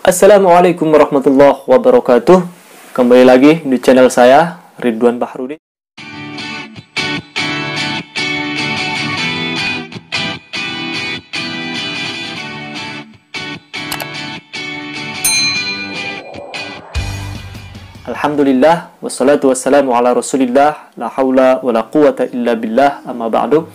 Assalamualaikum warahmatullahi wabarakatuh. Kembali lagi di channel saya, Ridwan Bahrudin. Alhamdulillah, wassalatu wassalamu ala rasulillah, la hawla wa la quwata illa billah, amma ba'du.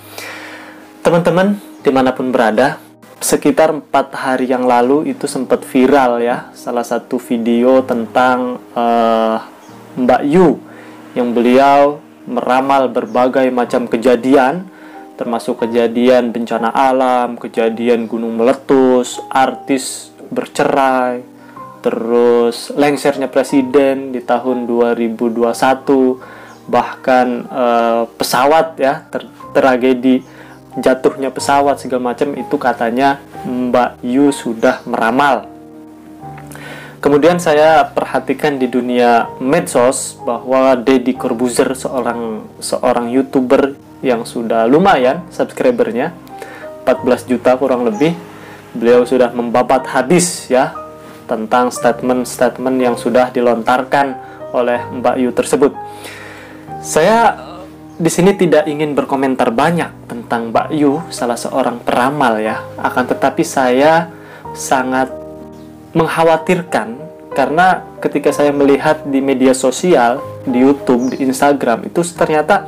Teman-teman, dimanapun berada, sekitar 4 hari yang lalu itu sempat viral ya, salah satu video tentang Mbak Yu, yang beliau meramal berbagai macam kejadian, termasuk kejadian bencana alam, kejadian gunung meletus, artis bercerai, terus lengsernya presiden di tahun 2021, bahkan pesawat ya, tragedi jatuhnya pesawat segala macam, itu katanya Mbak Yu sudah meramal. Kemudian saya perhatikan di dunia medsos bahwa Deddy Corbuzier, seorang YouTuber yang sudah lumayan subscribernya, 14 juta kurang lebih, beliau sudah membabat habis ya tentang statement-statement yang sudah dilontarkan oleh Mbak Yu tersebut. Saya di sini tidak ingin berkomentar banyak tentang Mbak Yu, salah seorang peramal ya. Akan tetapi saya sangat mengkhawatirkan karena ketika saya melihat di media sosial, di YouTube, di Instagram, itu ternyata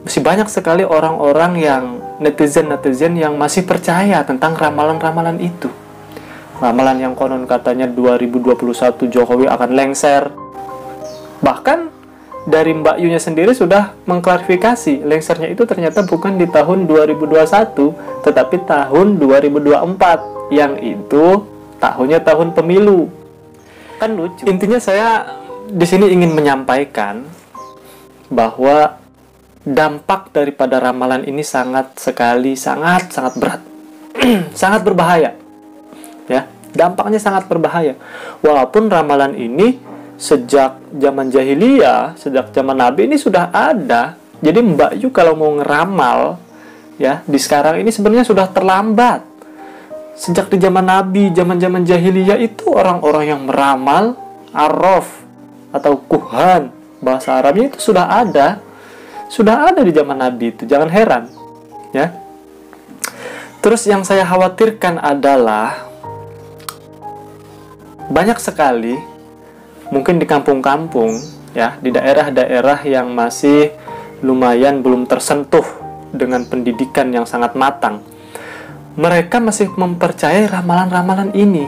masih banyak sekali orang-orang yang netizen yang masih percaya tentang ramalan-ramalan itu. Ramalan yang konon katanya 2021 Jokowi akan lengser. Bahkan dari Mbak Yu-nya sendiri sudah mengklarifikasi lengsernya itu ternyata bukan di tahun 2021, tetapi tahun 2024, yang itu tahunnya tahun pemilu. Kan lucu. Intinya saya di sini ingin menyampaikan bahwa dampak daripada ramalan ini sangat berat. Sangat berbahaya. Ya, dampaknya sangat berbahaya. Walaupun ramalan ini sejak zaman jahiliyah, sejak zaman Nabi ini sudah ada. Jadi Mbak Yu kalau mau ngeramal ya di sekarang ini sebenarnya sudah terlambat. Sejak di zaman Nabi, zaman jahiliyah itu orang-orang yang meramal, arraf atau kuhan, bahasa Arabnya itu sudah ada. Sudah ada di zaman Nabi itu, jangan heran ya. Terus yang saya khawatirkan adalah banyak sekali, mungkin di kampung-kampung ya, di daerah-daerah yang masih lumayan belum tersentuh dengan pendidikan yang sangat matang, mereka masih mempercayai ramalan-ramalan ini.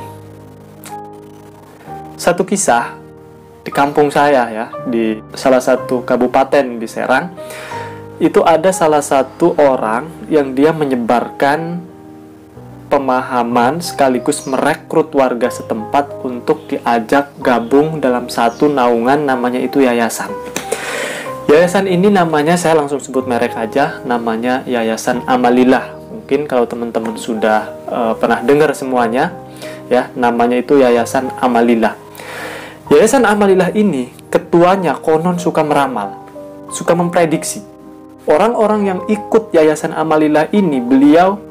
Satu kisah di kampung saya ya, di salah satu kabupaten di Serang, itu ada salah satu orang yang dia menyebarkan pemahaman sekaligus merekrut warga setempat untuk diajak gabung dalam satu naungan, namanya itu yayasan. Yayasan ini namanya, saya langsung sebut merek aja, namanya Yayasan Amalillah. Mungkin kalau teman-teman sudah pernah dengar semuanya ya, namanya itu Yayasan Amalillah. Yayasan Amalillah ini ketuanya konon suka meramal, suka memprediksi. Orang-orang yang ikut Yayasan Amalillah ini, beliau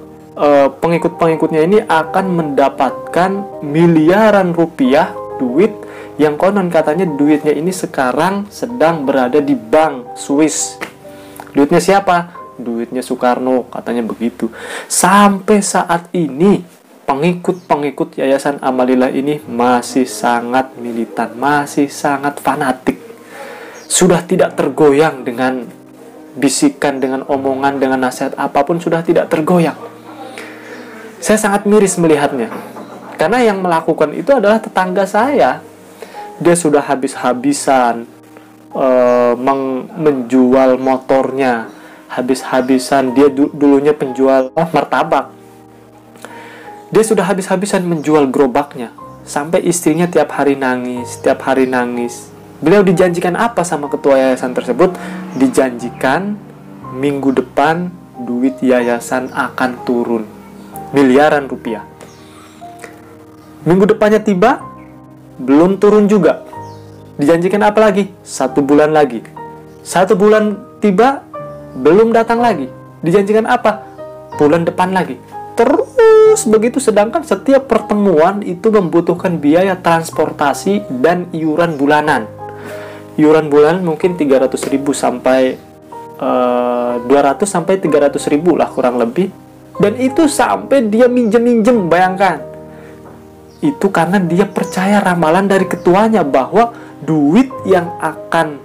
pengikut-pengikutnya ini akan mendapatkan miliaran rupiah duit yang konon katanya duitnya ini sekarang sedang berada di bank Swiss. Duitnya siapa? Duitnya Soekarno, katanya begitu. Sampai saat ini pengikut-pengikut Yayasan Amalillah ini masih sangat militan, masih sangat fanatik. Sudah tidak tergoyang dengan bisikan, dengan omongan, dengan nasihat apapun, sudah tidak tergoyang. Saya sangat miris melihatnya, karena yang melakukan itu adalah tetangga saya. Dia sudah habis-habisan menjual motornya, habis-habisan. Dia dulunya penjual martabak. Dia sudah habis-habisan menjual gerobaknya, sampai istrinya tiap hari nangis. Beliau dijanjikan apa sama ketua yayasan tersebut? Dijanjikan minggu depan duit yayasan akan turun miliaran rupiah. Minggu depannya tiba, belum turun juga. Dijanjikan apa lagi? 1 bulan lagi. 1 bulan tiba, belum datang lagi. Dijanjikan apa? Bulan depan lagi. Terus terus begitu, sedangkan setiap pertemuan itu membutuhkan biaya transportasi dan iuran bulanan. Iuran bulanan mungkin 300.000 sampai 200 sampai 300.000 lah kurang lebih. Dan itu sampai dia minjem-minjem, bayangkan. Itu karena dia percaya ramalan dari ketuanya bahwa duit yang akan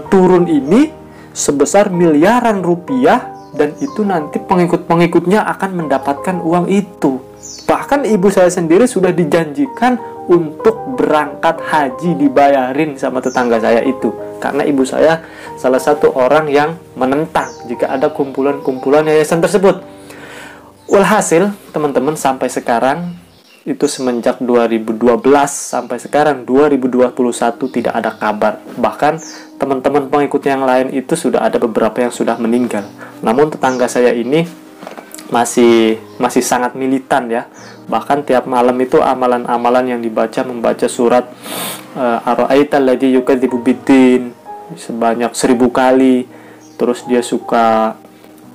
turun ini sebesar miliaran rupiah, dan itu nanti pengikut-pengikutnya akan mendapatkan uang itu. Bahkan ibu saya sendiri sudah dijanjikan untuk berangkat haji dibayarin sama tetangga saya itu, karena ibu saya salah satu orang yang menentang jika ada kumpulan-kumpulan yayasan tersebut. Walhasil teman-teman, sampai sekarang itu semenjak 2012 sampai sekarang 2021 tidak ada kabar. Bahkan teman-teman pengikut yang lain itu sudah ada beberapa yang sudah meninggal. Namun tetangga saya ini masih sangat militan ya. Bahkan tiap malam itu amalan-amalan yang membaca surat Ara'aital ladzi yukadzibu biddin sebanyak 1000 kali. Terus dia suka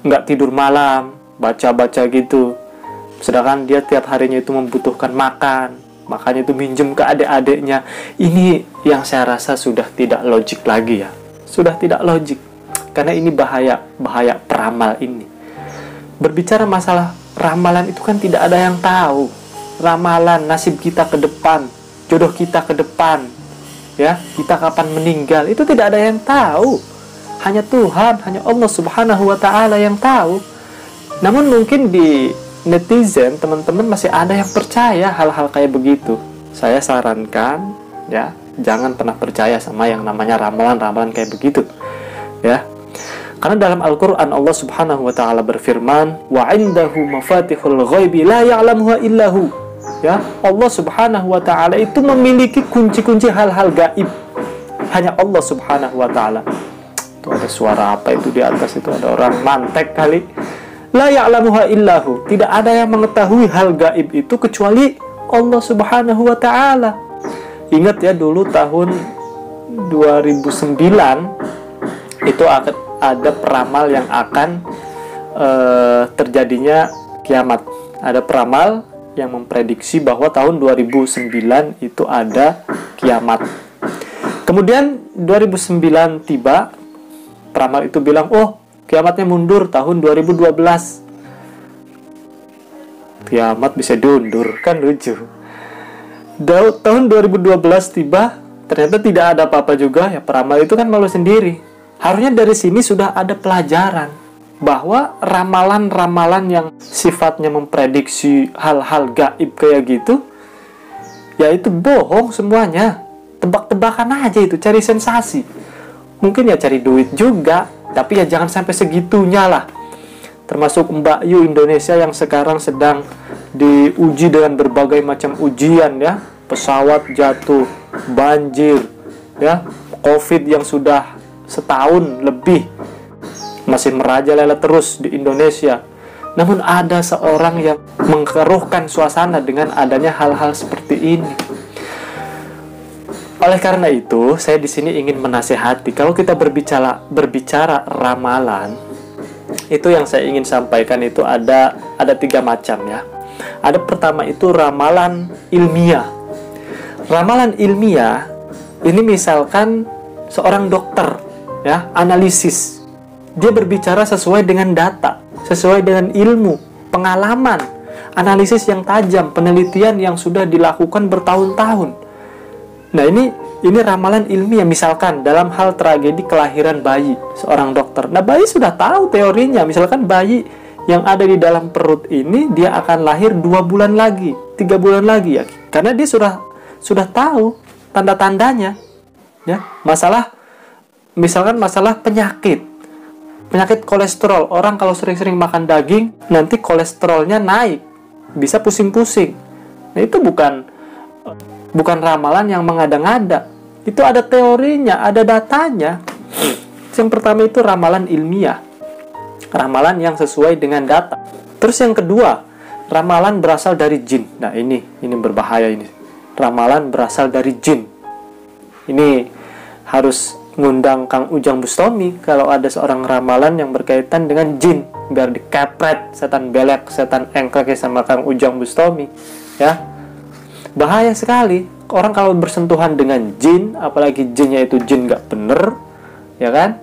nggak tidur malam, baca-baca gitu. Sedangkan dia tiap harinya itu membutuhkan makan, makanya itu minjem ke adik-adiknya. Ini yang saya rasa sudah tidak logik lagi ya. Sudah tidak logik. Karena ini bahaya peramal ini. Berbicara masalah ramalan itu kan tidak ada yang tahu. Ramalan nasib kita ke depan, jodoh kita ke depan, ya, kita kapan meninggal, itu tidak ada yang tahu. Hanya Tuhan, hanya Allah Subhanahu wa taala yang tahu. Namun mungkin di netizen, teman-teman masih ada yang percaya hal-hal kayak begitu. Saya sarankan ya, jangan pernah percaya sama yang namanya ramalan-ramalan kayak begitu ya. Karena dalam Al-Qur'an Allah Subhanahu wa taala berfirman, wa 'indahu mafatihul ghaibi la ya'lamuha illahu. Ya, Allah Subhanahu wa taala itu memiliki kunci-kunci hal-hal gaib. Hanya Allah Subhanahu wa taala. Itu ada suara apa itu di atas itu, ada orang mantek kali. La ya'lamuha illahu. Tidak ada yang mengetahui hal gaib itu kecuali Allah Subhanahu wa taala. Ingat ya, dulu tahun 2009 itu ada peramal yang akan terjadinya kiamat. Ada peramal yang memprediksi bahwa tahun 2009 itu ada kiamat. Kemudian 2009 tiba, peramal itu bilang, "Oh, kiamatnya mundur tahun 2012. Kiamat bisa diundur, kan lucu. Tahun 2012 tiba, ternyata tidak ada apa-apa juga. Ya, peramal itu kan malu sendiri. Harusnya dari sini sudah ada pelajaran bahwa ramalan-ramalan yang sifatnya memprediksi hal-hal gaib kayak gitu, ya itu bohong semuanya. Tebak-tebakan aja itu, cari sensasi. Mungkin ya cari duit juga, tapi ya jangan sampai segitunya lah. Termasuk Mbak Yu Indonesia yang sekarang sedang diuji dengan berbagai macam ujian ya. Pesawat jatuh, banjir, ya, COVID yang sudah setahun lebih masih merajalela terus di Indonesia. Namun ada seorang yang mengkeruhkan suasana dengan adanya hal-hal seperti ini. Oleh karena itu, saya di sini ingin menasihati, kalau kita berbicara ramalan, itu yang saya ingin sampaikan itu ada 3 macam ya. Ada pertama itu ramalan ilmiah. Ramalan ilmiah ini misalkan seorang dokter ya, analisis. Dia berbicara sesuai dengan data, sesuai dengan ilmu, pengalaman, analisis yang tajam, penelitian yang sudah dilakukan bertahun-tahun. Nah, ini ramalan ilmiah. Misalkan dalam hal tragedi kelahiran bayi, seorang dokter. Nah, bayi sudah tahu teorinya. Misalkan bayi yang ada di dalam perut ini dia akan lahir 2 bulan lagi, 3 bulan lagi ya. Karena dia sudah tahu tanda-tandanya. Ya, misalkan masalah penyakit kolesterol. Orang kalau sering-sering makan daging, nanti kolesterolnya naik, bisa pusing-pusing. Nah, itu bukan ramalan yang mengada-ngada. Itu ada teorinya, ada datanya. Yang pertama itu ramalan ilmiah. Ramalan yang sesuai dengan data. Terus yang kedua, ramalan berasal dari jin. Nah, ini berbahaya ini. Ramalan berasal dari jin. Ini harus ngundang Kang Ujang Bustami kalau ada seorang ramalan yang berkaitan dengan jin. biar dikepret setan belek, setan engklek sama Kang Ujang Bustami, ya. Bahaya sekali orang kalau bersentuhan dengan jin, apalagi jinnya itu jin gak bener, ya kan.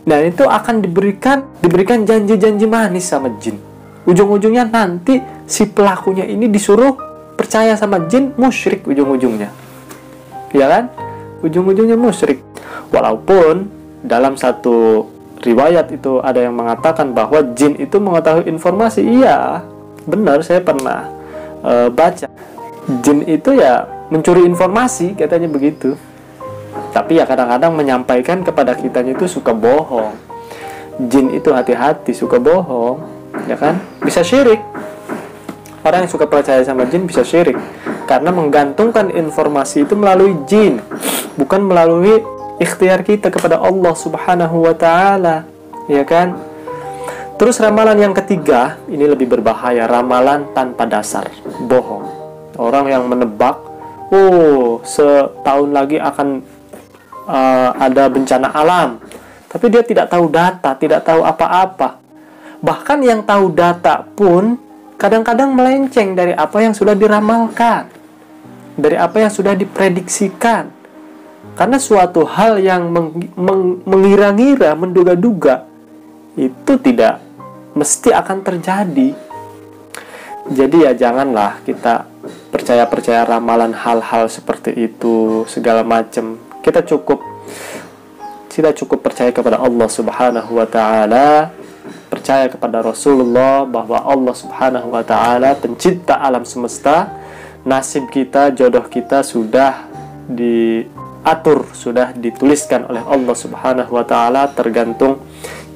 Dan itu akan diberikan janji-janji manis sama jin. Ujung-ujungnya nanti si pelakunya ini disuruh percaya sama jin, musyrik ujung-ujungnya, ya kan. Ujung-ujungnya musyrik. Walaupun dalam satu riwayat itu ada yang mengatakan bahwa jin itu mengetahui informasi. Iya, benar, saya pernah baca. Jin itu ya mencuri informasi, katanya begitu. Tapi ya kadang-kadang menyampaikan kepada kitanya itu suka bohong. Jin itu hati-hati, suka bohong, ya kan? Bisa syirik. Orang yang suka percaya sama jin bisa syirik karena menggantungkan informasi itu melalui jin, bukan melalui ikhtiar kita kepada Allah Subhanahu wa ta'ala, ya kan? Terus ramalan yang ketiga, ini lebih berbahaya, ramalan tanpa dasar, bohong. Orang yang menebak, setahun lagi akan ada bencana alam, tapi dia tidak tahu data, tidak tahu apa-apa. Bahkan yang tahu data pun kadang-kadang melenceng dari apa yang sudah diramalkan, dari apa yang sudah diprediksikan. Karena suatu hal yang mengira-ngira, menduga-duga, itu tidak mesti akan terjadi. Jadi ya janganlah kita percaya-percaya ramalan hal-hal seperti itu, segala macam. Kita cukup percaya kepada Allah Subhanahu wa ta'ala, percaya kepada Rasulullah bahwa Allah Subhanahu wa ta'ala pencipta alam semesta. Nasib kita, jodoh kita sudah diatur, sudah dituliskan oleh Allah Subhanahu wa ta'ala, tergantung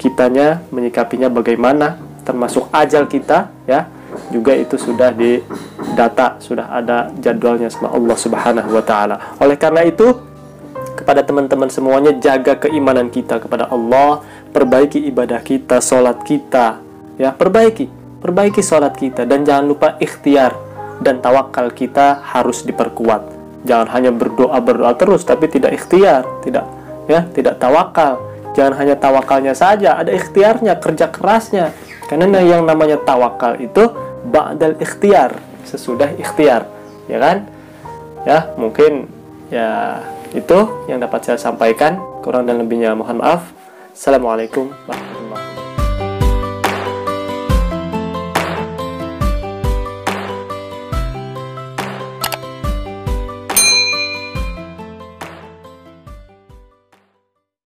kitanya menyikapinya bagaimana, termasuk ajal kita, ya, juga itu sudah didata, sudah ada jadwalnya sama Allah Subhanahu wa ta'ala. Oleh karena itu, kepada teman-teman semuanya, jaga keimanan kita kepada Allah, perbaiki ibadah kita, sholat kita, ya, perbaiki sholat kita, dan jangan lupa ikhtiar dan tawakal kita harus diperkuat. Jangan hanya berdoa terus tapi tidak ikhtiar, tidak tawakal. Jangan hanya tawakalnya saja, ada ikhtiarnya, kerja kerasnya. Karena yang namanya tawakal itu ba'dal ikhtiar, sesudah ikhtiar, ya kan? Ya, mungkin ya itu yang dapat saya sampaikan. Kurang dan lebihnya mohon maaf. Assalamualaikum warahmatullahi wabarakatuh.